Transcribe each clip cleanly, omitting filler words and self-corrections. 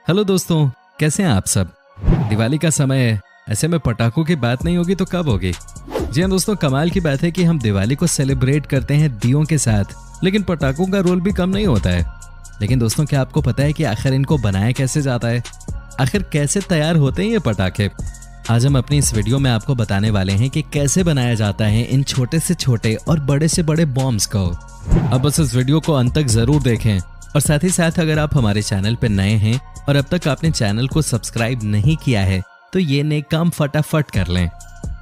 Hello दोस्तों, कैसे हैं आप सब। दिवाली का समय है, ऐसे में पटाखों की बात नहीं होगी तो कब होगी। जी हाँ दोस्तों, कमाल की बात है कि हम दिवाली को सेलिब्रेट करते हैं दियों के साथ, लेकिन पटाखों का रोल भी कम नहीं होता है। लेकिन दोस्तों, क्या आपको पता है कि आखिर इनको बनाया कैसे जाता है, आखिर कैसे तैयार होते हैं ये पटाखे। आज हम अपनी इस वीडियो में आपको बताने वाले हैं कि कैसे बनाया जाता है इन छोटे से छोटे और बड़े से बड़े बॉम्ब्स को। अब बस इस वीडियो को अंत तक जरूर देखें और साथ ही साथ अगर आप हमारे चैनल पर नए हैं और अब तक आपने चैनल को सब्सक्राइब नहीं किया है तो ये नेक काम फटाफट कर लें।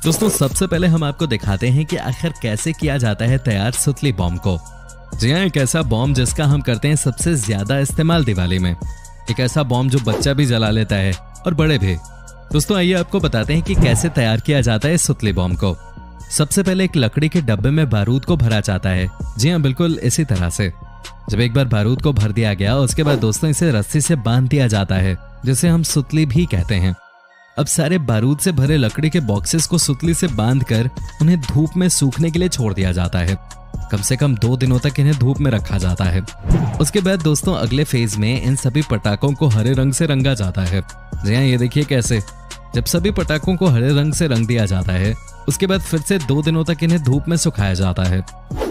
दोस्तों, सबसे पहले हम आपको दिखाते हैं कि आखिर कैसे किया जाता है तैयार सुतली बॉम्ब को। जी हाँ, एक ऐसा बॉम्ब जिसका हम करते हैं सबसे ज्यादा इस्तेमाल दिवाली में। एक ऐसा बॉम्ब जो बच्चा भी जला लेता है और बड़े भी। दोस्तों, आइए आपको बताते हैं कि कैसे तैयार किया जाता है सुतली बॉम्ब को। सबसे पहले एक लकड़ी के डब्बे में बारूद को भरा जाता है। जी हाँ, बिल्कुल इसी तरह से। जब एक बार बारूद को भर दिया गया उसके बाद दोस्तों इसे रस्सी से बांध दिया जाता है, जिसे हम सुतली भी कहते हैं। अब सारे बारूद से भरे लकड़ी के बॉक्सेस को सुतली से बांधकर उन्हें धूप में सूखने के लिए छोड़ दिया जाता है। कम से कम 2 दिनों तक इन्हें धूप में रखा जाता है। उसके बाद दोस्तों अगले फेज में इन सभी पटाखों को हरे रंग से रंगा जाता है। जी हाँ, ये देखिए कैसे। जब सभी पटाखों को हरे रंग से रंग दिया जाता है उसके बाद फिर से 2 दिनों तक इन्हें धूप में सुखाया जाता है।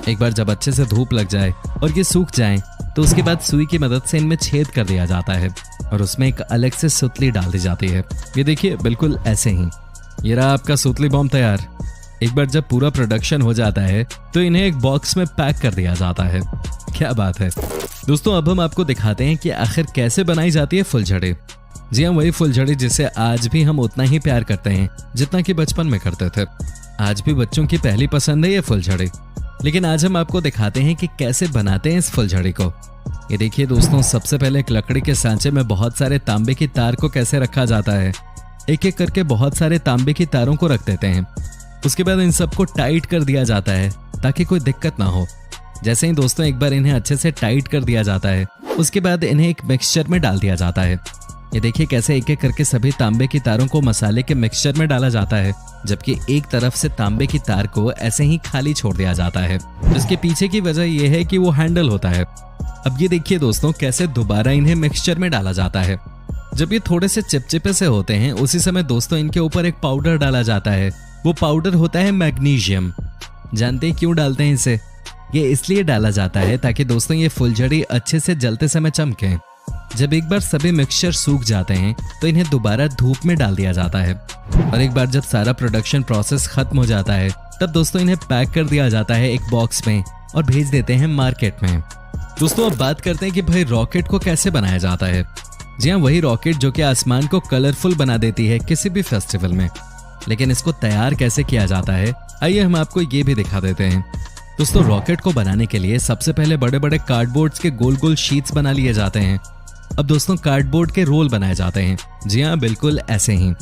एक बार जब अच्छे से धूप लग जाए और ये सूख जाएं, तो उसके बाद सुई की मदद से इनमें छेद कर दिया जाता है और उसमें एक अलग से सुतली डाल दी जाती है। ये देखिए, बिल्कुल ऐसे ही। ये रहा आपका सुतली बॉम्ब तैयार। एक बार जब पूरा प्रोडक्शन हो जाता है तो इन्हें एक बॉक्स में पैक कर दिया जाता है। क्या बात है दोस्तों। अब हम आपको दिखाते हैं कि आखिर कैसे बनाई जाती है फुलझड़ी। जी हाँ, वही फुलझड़ी जिसे आज भी हम उतना ही प्यार करते हैं जितना कि बचपन में करते थे। आज भी बच्चों की पहली पसंद है ये फुलझड़ी। लेकिन आज हम आपको दिखाते हैं कि कैसे बनाते हैं इस फुलझड़ी को। ये देखिए दोस्तों, सबसे पहले एक लकड़ी के सांचे में बहुत सारे तांबे की तार को कैसे रखा जाता है। एक एक करके बहुत सारे तांबे की तारों को रख देते हैं। उसके बाद इन सबको टाइट कर दिया जाता है ताकि कोई दिक्कत ना हो। जैसे ही दोस्तों एक बार इन्हें अच्छे से टाइट कर दिया जाता है उसके बाद इन्हें एक मिक्सचर में डाल दिया जाता है। ये देखिए कैसे एक एक करके सभी तांबे की तारों को मसाले के मिक्सचर में डाला जाता है, जबकि एक तरफ से तांबे की तार को ऐसे ही खाली छोड़ दिया जाता है। इसके पीछे की वजह यह है कि वो हैंडल होता है। अब ये देखिए दोस्तों कैसे दोबारा इन्हें मिक्सचर में डाला जाता है। जब ये थोड़े से चिपचिपे से होते हैं उसी समय दोस्तों इनके ऊपर एक पाउडर डाला जाता है। वो पाउडर होता है मैग्नीशियम। जानते हैं क्यों डालते हैं इसे? ये इसलिए डाला जाता है ताकि दोस्तों ये फुलझड़ी अच्छे से जलते समय चमके। जब एक बार सभी मिक्सचर सूख जाते हैं तो इन्हें दोबारा धूप में डाल दिया जाता है और एक बार जब सारा प्रोडक्शन प्रोसेस खत्म हो जाता है तब दोस्तों इन्हें पैक कर दिया जाता है एक बॉक्स में और भेज देते हैं मार्केट में। दोस्तों, अब बात करते हैं कि भाई रॉकेट को कैसे बनाया जाता है। जी हाँ, वही रॉकेट जो कि आसमान को कलरफुल बना देती है किसी भी फेस्टिवल में। लेकिन इसको तैयार कैसे किया जाता है, आइए हम आपको ये भी दिखा देते हैं। दोस्तों, रॉकेट को बनाने के लिए सबसे पहले बड़े बड़े कार्डबोर्ड्स के गोल गोल शीट्स बना लिए जाते हैं। अब दोस्तों कार्डबोर्ड के रोल बनाए जाते हैं। जी हाँ, बिल्कुल ऐसे ही।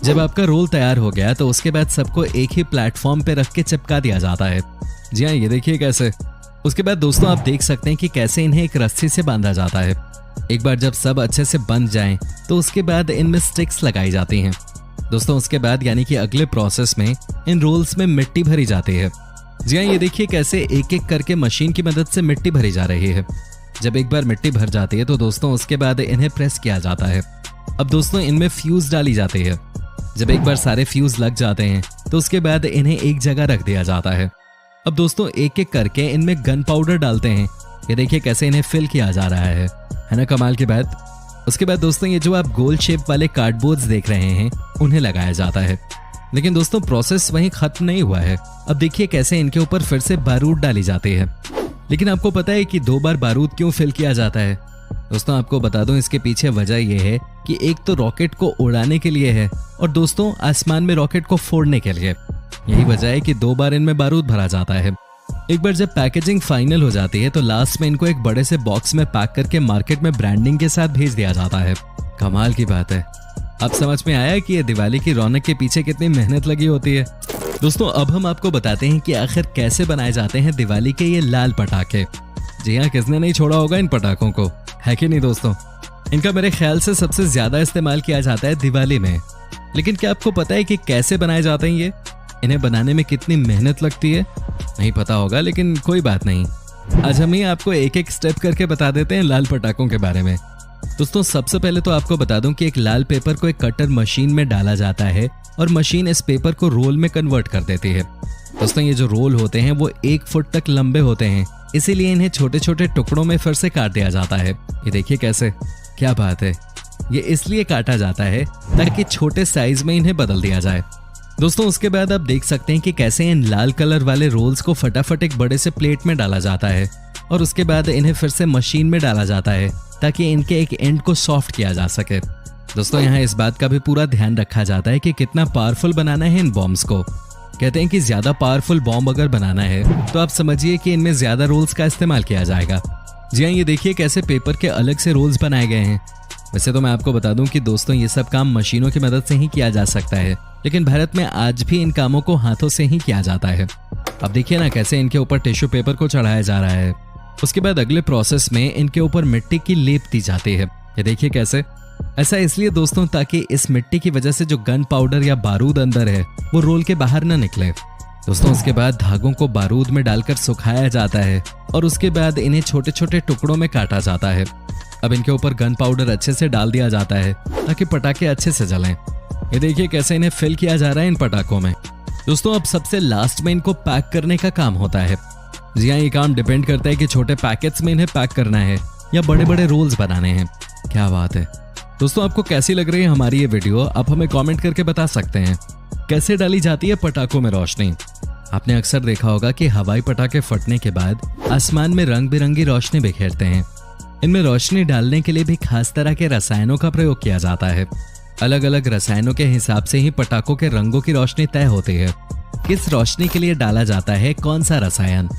जब आपका रोल तैयार हो गया तो उसके बाद सबको एक ही प्लेटफॉर्म पे रख के चिपका दिया जाता है। जी हाँ, ये देखिए कैसे। उसके बाद दोस्तों आप देख सकते हैं कि कैसे इन्हें एक रस्सी से बांधा जाता है। एक बार जब सब अच्छे से बंध जाएं तो उसके बाद इनमें स्टिक्स लगाई जाती हैं। दोस्तों उसके बाद यानी कि अगले प्रोसेस में इन रोल्स में मिट्टी भरी जाती है। जी हाँ, ये देखिए कैसे एक एक करके मशीन की मदद से मिट्टी भरी जा रही है। जब एक बार मिट्टी भर जाती है तो दोस्तों उसके बाद इन्हें प्रेस किया जाता है। अब दोस्तों इनमें फ्यूज डाली जाती है। जब एक बार सारे फ्यूज लग जाते हैं तो उसके बाद इन्हें एक जगह रख दिया जाता है। अब दोस्तों एक एक करके इनमें गन पाउडर डालते हैं। ये देखिए कैसे इन्हें फिल किया जा रहा है ना कमाल की बात। उसके बाद दोस्तों ये जो आप गोल शेप वाले कार्डबोर्ड्स देख रहे हैं उन्हें लगाया जाता है। लेकिन दोस्तों प्रोसेस वहीं खत्म नहीं हुआ है। अब देखिए कैसे इनके ऊपर फिर से बारूद डाली जाती है। लेकिन आपको पता है कि 2 बार बारूद क्यों फिल किया जाता है? दोस्तों आपको बता दूं, इसके पीछे वजह यह है कि एक तो रॉकेट को उड़ाने के लिए है और दोस्तों आसमान में रॉकेट को फोड़ने के लिए। यही वजह है कि 2 बार इनमें बारूद भरा जाता है। एक बार जब पैकेजिंग फाइनल हो जाती है तो लास्ट में इनको एक बड़े से बॉक्स में पैक करके मार्केट में ब्रांडिंग के साथ भेज दिया जाता है। कमाल की बात है। अब समझ में आया कि ये दिवाली की रौनक के पीछे कितनी मेहनत लगी होती है। दोस्तों अब हम आपको बताते हैं कि आखिर कैसे बनाए जाते हैं दिवाली के ये लाल पटाखे। जी हाँ, किसने नहीं छोड़ा होगा इन पटाखों को, है कि नहीं दोस्तों? इनका मेरे ख्याल से सबसे ज्यादा इस्तेमाल किया जाता है दिवाली में। लेकिन क्या आपको पता है कि कैसे बनाए जाते हैं ये? इन्हें बनाने में कितनी मेहनत लगती है? नहीं पता होगा, लेकिन कोई बात नहीं। आज हम ही आपको एक एक स्टेप करके बता देते हैं लाल पटाखों के बारे में। दोस्तों सबसे पहले तो आपको बता दूं कि एक लाल पेपर को एक कटर मशीन में डाला जाता है और मशीन इस पेपर को रोल में कन्वर्ट कर देती है। दोस्तों ये जो रोल होते हैं वो 1 फुट तक लंबे होते हैं, इसीलिए इन्हें छोटे छोटे टुकड़ों में फिर से काट दिया जाता है। ये देखिए कैसे, क्या बात है। ये इसलिए काटा जाता है ताकि छोटे साइज में इन्हें बदल दिया जाए। दोस्तों उसके बाद आप देख सकते हैं कि कैसे इन लाल कलर वाले रोल्स को फटाफट एक बड़े से प्लेट में डाला जाता है और उसके बाद इन्हें फिर से मशीन में डाला जाता है ताकि इनके एक एंड को सॉफ्ट किया जा सके। दोस्तों यहाँ इस बात का भी पूरा ध्यान रखा जाता है कि कितना पावरफुल बनाना है इन बॉम्ब्स को। कहते हैं कि ज्यादा पावरफुल बॉम्ब अगर बनाना है तो आप समझिए कि इनमें ज्यादा रोल्स का इस्तेमाल किया जाएगा। जी हाँ, ये देखिए कैसे पेपर के अलग से रोल्स बनाए गए हैं। वैसे तो मैं आपको बता दूं कि दोस्तों ये सब काम मशीनों की मदद से ही किया जा सकता है, लेकिन भारत में आज भी इन कामों को हाथों से ही किया जाता है। अब देखिए ना कैसे इनके ऊपर टिश्यू पेपर को चढ़ाया जा रहा है। उसके बाद अगले प्रोसेस में इनके ऊपर मिट्टी की लेप दी जाती है। ये देखिए कैसे। ऐसा इसलिए दोस्तों ताकि इस मिट्टी की वजह से जो गन पाउडर या बारूद अंदर है वो रोल के बाहर न निकले। दोस्तों उसके बाद धागों को बारूद में डालकर सुखाया जाता है और उसके बाद इन्हें छोटे छोटे टुकड़ों में काटा जाता है। अब इनके ऊपर गन पाउडर अच्छे से डाल दिया जाता है ताकि पटाखे अच्छे से जलें। ये देखिए कैसे इन्हें फिल किया जा रहा है इन पटाखों में। दोस्तों अब सबसे लास्ट में इनको पैक करने का काम होता है। जी हाँ, ये काम डिपेंड करता है कि छोटे पैकेट्स में इन्हें पैक करना है या बड़े बड़े रोल्स बनाने हैं। क्या बात है। दोस्तों आपको कैसी लग रही है हमारी ये वीडियो, आप हमें कमेंट करके बता सकते हैं। कैसे डाली जाती है पटाखों में रोशनी। आपने अक्सर देखा होगा कि हवाई पटाखे फटने के बाद आसमान में रंग बिरंगी रोशनी बिखेरते हैं। इनमें रोशनी डालने के लिए भी खास तरह के रसायनों का प्रयोग किया जाता है। अलग अलग रसायनों के हिसाब से ही पटाखों के रंगों की रोशनी तय होती है। किस रोशनी के लिए डाला जाता है कौन सा रसायन।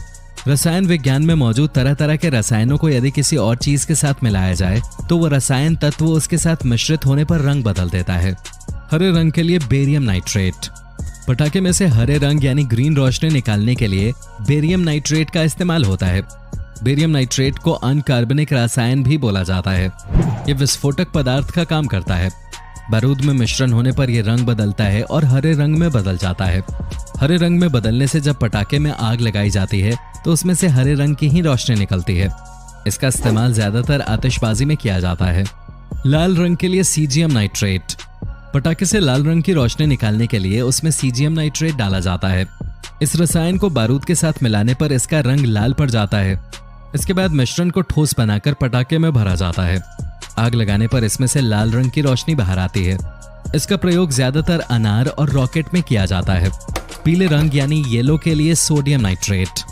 रसायन विज्ञान में मौजूद तरह तरह के रसायनों को यदि किसी और चीज के साथ मिलाया जाए तो वो रसायन तत्व उसके साथ मिश्रित होने पर रंग बदल देता है। हरे रंग के लिए बेरियम नाइट्रेट। पटाखे में से हरे रंग यानी ग्रीन रोशनी निकालने के लिए बेरियम नाइट्रेट का इस्तेमाल होता है। बेरियम नाइट्रेट को अनकार्बनिक रसायन भी बोला जाता है। ये विस्फोटक पदार्थ का काम करता है। बारूद में मिश्रण होने पर यह रंग बदलता है और हरे रंग में बदल जाता है। हरे रंग में बदलने से जब पटाखे में आग लगाई जाती है तो उसमें से हरे रंग की ही रोशनी निकलती है। इसका इस्तेमाल ज्यादातर आतिशबाजी में किया जाता है। लाल रंग के लिए सीजियम नाइट्रेट। पटाखे से लाल रंग की रोशनी निकालने के लिए उसमें सीजियम नाइट्रेट डाला जाता है। इस रसायन को बारूद के साथ मिलाने पर इसका रंग लाल पड़ जाता है। इसके बाद मिश्रण को ठोस बनाकर पटाखे में भरा जाता है। आग लगाने पर इसमें से लाल रंग की रोशनी बाहर आती है। इसका प्रयोग ज्यादातर अनार और रॉकेट में किया जाता है। पीले रंग यानी येलो के लिए सोडियम नाइट्रेट।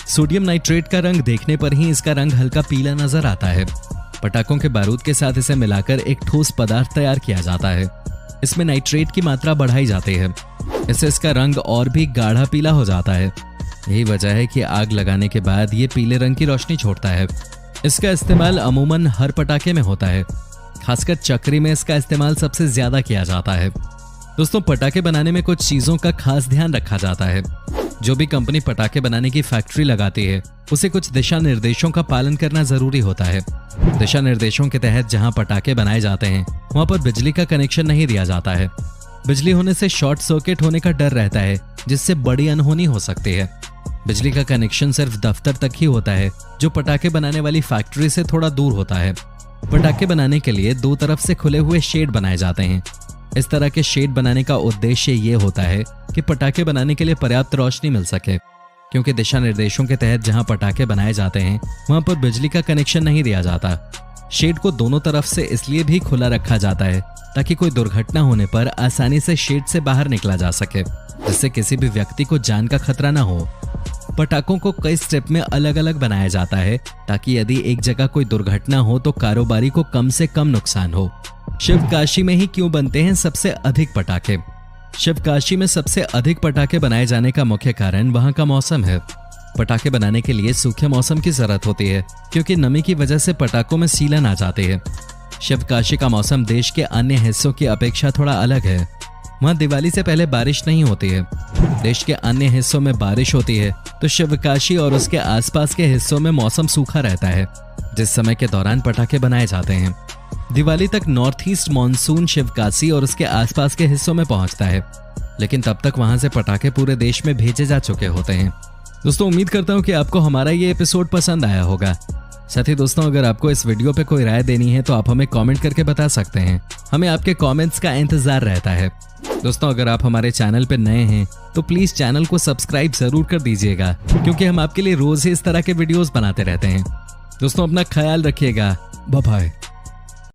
सोडियम नाइट्रेट का रंग देखने पर ही इसका रंग हल्का पीला नजर आता है। पटाखों के बारूद के साथ इसे मिलाकर एक ठोस पदार्थ तैयार किया जाता है। इसमें नाइट्रेट की मात्रा बढ़ाई जाती है। इससे इसका रंग और भी गाढ़ा पीला हो जाता है। यही वजह है कि आग लगाने के बाद ये पीले रंग की रोशनी छोड़ता है। इसका इस्तेमाल अमूमन हर पटाखे में होता है। खासकर चक्री में इसका इस्तेमाल सबसे ज्यादा किया जाता है। दोस्तों पटाखे बनाने में कुछ चीजों का खास ध्यान रखा जाता है। जो भी कंपनी पटाखे बनाने की फैक्ट्री लगाती है उसे कुछ दिशा निर्देशों का पालन करना जरूरी होता है। दिशा निर्देशों के तहत जहां पटाखे बनाए जाते हैं वहां पर बिजली का कनेक्शन नहीं दिया जाता है। बिजली होने से शॉर्ट सर्किट होने का डर रहता है जिससे बड़ी अनहोनी हो सकती है। बिजली का कनेक्शन सिर्फ दफ्तर तक ही होता है जो पटाखे बनाने वाली फैक्ट्री से थोड़ा दूर होता है। पटाखे बनाने के लिए दो तरफ से खुले हुए शेड बनाए जाते हैं। इस तरह के शेड बनाने का उद्देश्य ये होता है कि पटाखे बनाने के लिए पर्याप्त रोशनी मिल सके, क्योंकि दिशा निर्देशों के तहत जहां पटाखे बनाए जाते हैं वहां पर बिजली का कनेक्शन नहीं दिया जाता। शेड को दोनों तरफ से इसलिए भी खुला रखा जाता है ताकि कोई दुर्घटना होने पर आसानी से शेड से बाहर निकला जा सके, जिससे किसी भी व्यक्ति को जान का खतरा न हो। पटाखों को कई स्टेप में अलग अलग बनाया जाता है ताकि यदि एक जगह कोई दुर्घटना हो तो कारोबारी को कम से कम नुकसान हो। शिवकाशी में ही क्यों बनते हैं सबसे अधिक पटाखे? शिवकाशी में सबसे अधिक पटाखे बनाए जाने का मुख्य कारण वहां का मौसम है। पटाखे बनाने के लिए सूखे मौसम की जरूरत होती है क्योंकि नमी की वजह से पटाखों में सीलन आ जाती है। शिवकाशी का मौसम देश के अन्य हिस्सों की अपेक्षा थोड़ा अलग है। वहां दिवाली से पहले बारिश नहीं होती है। देश के अन्य हिस्सों में बारिश होती है तो शिवकाशी और उसके आसपास के हिस्सों में मौसम सूखा रहता है, जिस समय के दौरान पटाखे बनाए जाते हैं। दिवाली तक नॉर्थ ईस्ट मॉनसून शिवकाशी और उसके आसपास के हिस्सों में पहुंचता है, लेकिन तब तक वहां से पटाखे पूरे देश में भेजे जा चुके होते हैं। दोस्तों उम्मीद करता हूं कि आपको हमारा ये एपिसोड पसंद आया होगा। साथ ही दोस्तों, अगर आपको इस वीडियो पे कोई राय देनी है तो आप हमें कमेंट करके बता सकते हैं। हमें आपके कमेंट्स का इंतजार रहता है। दोस्तों, अगर आप हमारे चैनल पे नए हैं तो प्लीज चैनल को सब्सक्राइब जरूर कर दीजिएगा, क्योंकि हम आपके लिए रोज ही इस तरह के वीडियोस बनाते रहते हैं। दोस्तों, अपना ख्याल रखिएगा। Bye bye.